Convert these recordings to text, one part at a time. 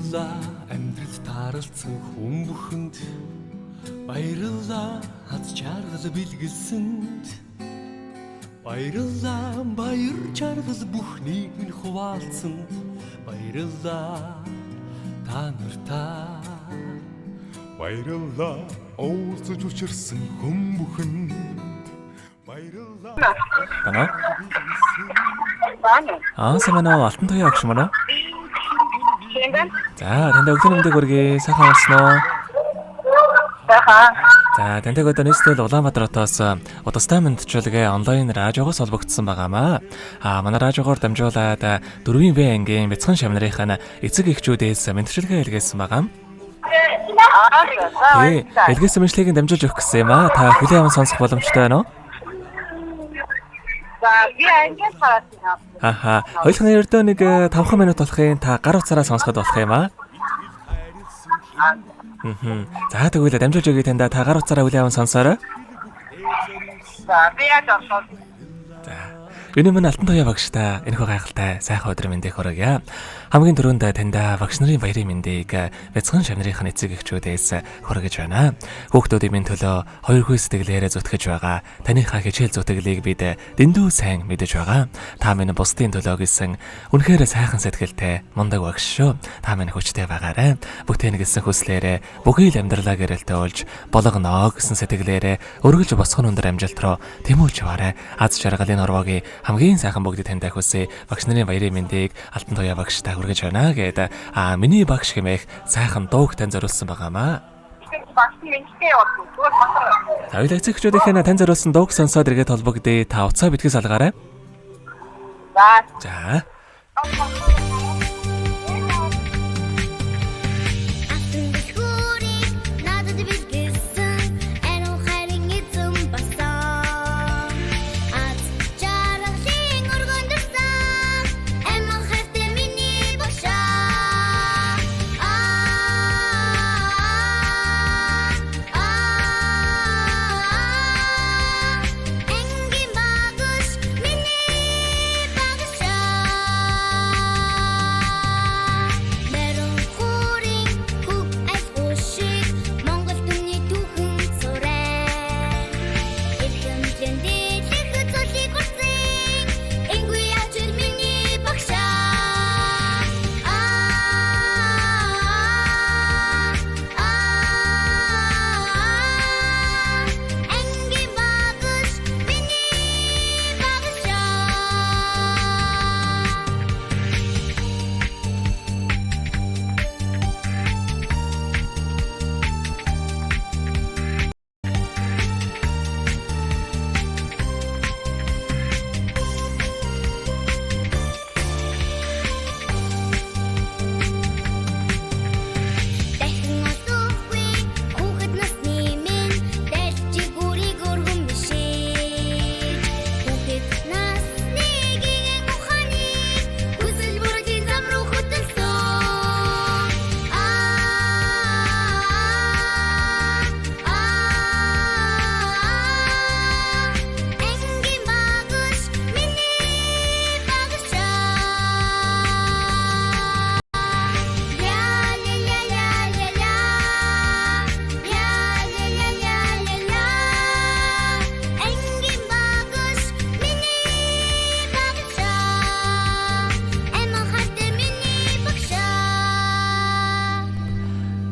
Баярлалаа амьдрал тааралцсан хүн бүхэнд баярлалаа хаз чаргал бэлгэлсэнд баярлалаа баяр чаргал бүхнийг минь хуваалцсан баярлалаа та нартай баярлалаа уулзаж учирсан хүн бүхэнд баярлалаа Самана алтан туяа агш мана. Тийм. За, танд өглөө нэмдэг үргээ сайхан олсноо. Сайхан. За, танд одоо нийслэл Улаанбаатар хотоос удастай мэдчилгээ онлайн радиогоос холбогдсон байгаамаа. Манай радиогоор дамжуулаад 4-ийн Б ангийн бяцхан шавнарынхаа эцэг эхчүүдээс мэдчилгээ илгээсэн байгаа. Илгээсэн мэдлэгийг дамжуулж өгөх гэсэн юм аа. Та хүлээн аван сонсох боломжтой байна уу? За, би ангийн хараад. Хоёулын ердөө нэг 5 минут болохын та гар утсаараа сонсоход болох юм аа. За тэгвэл дамжуулж өгье танда та гар утсаараа хүлээн аван сонсоорой. За, би яаж орсон? За. Юуны мань алтан туяа багштай энэхүү гайхалтай сайхан өдөр мэндийг хүргье. Хамгийн түрүүнд танда багш нарын баярын мэндийг бяцхан шавнарынхаа эцэг эхчүүдээс хүргэж байна. Хүүхдүүдийн минь төлөө хоёр хүү сэтгэлээрээ зүтгэж байгаа. Таныхаа хичээл зүтгэлийг бид дэндүү сайн мэдэж байгаа. Та минь бусдын төлөө гэсэн үнэхээр сайхан сэтгэлтэй мундаг багш шүү. Та минь хүчтэй байгаарай. Бүтээн гэсэн хүслээрээ бүхий л амьдралаа гэрэлтэй болж болгоноо гэсэн сэтгэлээрээ өргөлж босгон өндөр амжилт руу тэмүүлж яваарай. Аз жаргалын орвогийн хамгийн сайхан бүгдийг танд хүсье. Багш нарын баярын мэндийг алтан туяа багштай хүргэж байна гэдэг. Миний багш хэмээх сайхан дууг тань зориулсан байгаамаа. Багш миньтэй явуулсан. Хоёул эцэг эхчүүдийнхээ тань зориулсан дууг сонсоод эргээд холбогдъё. Та уцаа битгий салгаарай. За.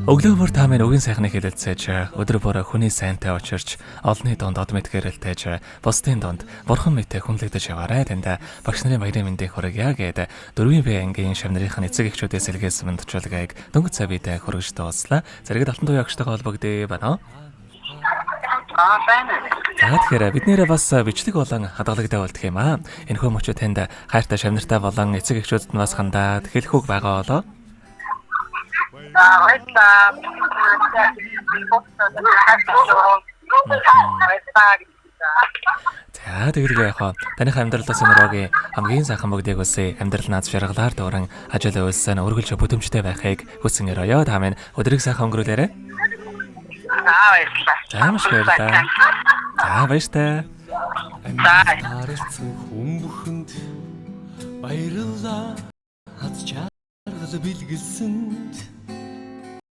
Өглөөр та минь өгийн сайхныг хэлэлцээж өдөр бүр хүний сайнтай учирч олонний донд од мэдгэрэлтэж бусдын донд бурхан мэдээ хүнлэгдэж яваарай. Танд багш нарын баярын мэндийг хүргье гэдэг 4-ийн Б ангийн шавнарынхаа эцэг эхчүүдээс илгээсэн мэдчилгээг дөнгөж цаа бидээ хүргэж дуусла. Зэрэг алтан туяа агштайгаа холбогдъё байна. Байна. За тэгэхээр бид нэрээ бас бичлэг болон хадгалагтай болдох юм аа. Энэхүү мөчөө танд хайртай шавнартай болон эцэг эхчүүдэд нь бас хандаад хэлэх үг байгаа болоо. За тэгэлгүй яхаа таних амьдралаас өнөрөгийн хамгийн сайхан бүгдийг үсэ амьдрал наад шаргалаар дуран ажил үйлсэн өргөлж бүтэмжтэй байхыг хүсэн өрөөё. Та минь өдрийг сайхан өнгөрүүлээрэй. За баярлалаа. За баяртай. Харилцсан хүн бүхэнд баярлалаа. Хаз чаргал чаргас бэлгэлсэнд